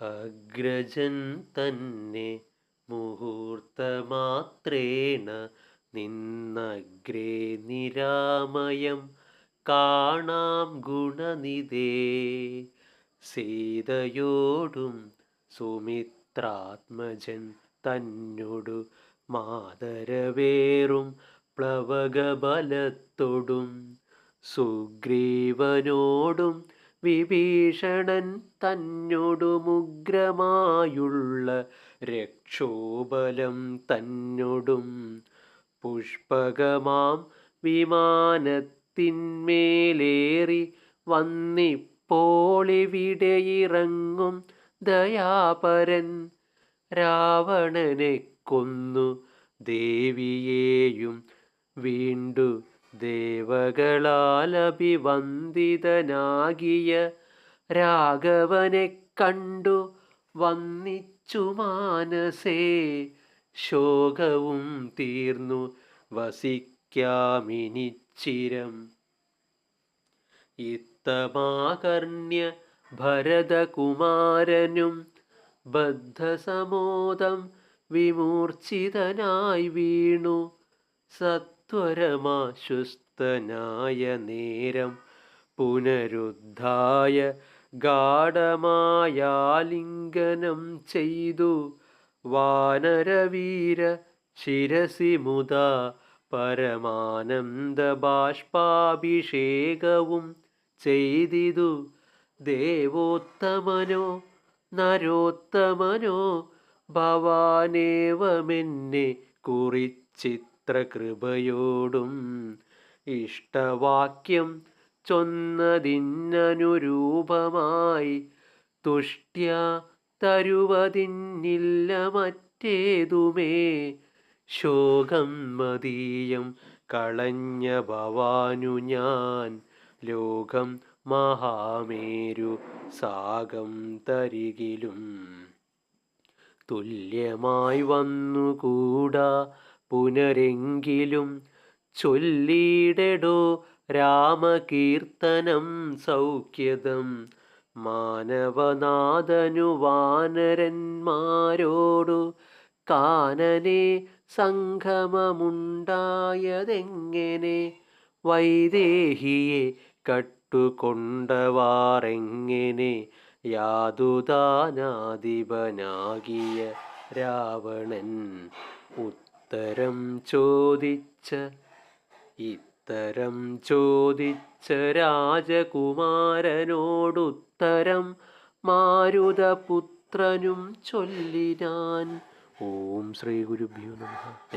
അഗ്രജൻ തന്നെ മുഹൂർത്തമാത്രേണ നിന്നഗ്രേ നിരാമയം കാണാം ഗുണനിധേ. സീതയോടും സുമിത്രാത്മജൻ തന്നോടു മാതരവേറും പ്ലവകബലത്തൊടും സുഗ്രീവനോടും വിഭീഷണൻ തന്നോടുമുഗ്രമായുള്ള രക്ഷോബലം തന്നോടും പുഷ്പകമാം വിമാനത്തിന്മേലേറി വന്നിപ്പോളിവിടെയിറങ്ങും ദയാപരൻ രാവണനെ കൊന്നു ദേവിയെയും വീണ്ടു ദേവകളാൽ അഭിവന്ദിതനാകിയ രാഘവനെ കണ്ടു വന്നിച്ചു മാനസേ. ശോകവും തീർന്നു വസിക്കാമിനിച്ചിരം. ഇത്തമാകർണ്യ ഭരതകുമാരനും ബദ്ധസമോദം വിമൂർച്ഛിതനായി വീണു. സത്വരമാശ്വസ്തനായ നേരം പുനരുദ്ധായ ഗാഢമായാലിംഗനം ചെയ്തു വാനരവീര ശിരസി മുദാ പരമാനന്ദ ബാഷ്പാഭിഷേകവും ചെയ്തിതു. ദേവോത്തമനോ നരോത്തമനോ ഭവാനേവമെന്നെ കുറിച്ചിത്ര കൃപയോടും ഇഷ്ടവാക്യം ചൊന്നതിനനുരൂപമായി തുഷ്ട്യാ തരുവതിന്നില്ല മറ്റേതുമേ. ശോകം മതീയം കളഞ്ഞ ഭവാനു ഞാൻ ലോകം മഹാമേരു സാഗം തരികിലും തുല്യമായി വന്നുകൂടാ പുനരെങ്കിലും. ചൊല്ലിയിടെടോ രാമകീർത്തനം സൗഖ്യദം മാനവനാഥനു വാനരന്മാരോടു കാനനെ സംഗമമുണ്ടായതെങ്ങനെ. വൈദേഹിയെ കട്ടുകൊണ്ടവാറെങ്ങനെ യാതുദാനാധിപനാകിയ രാവണൻ. ഇത്തരം ചോദിച്ച രാജകുമാരനോടുത്തരം മാരുതപുത്രനും ചൊല്ലിനാൻ. ഓം ശ്രീ ഗുരുഭ്യോ നമഃ.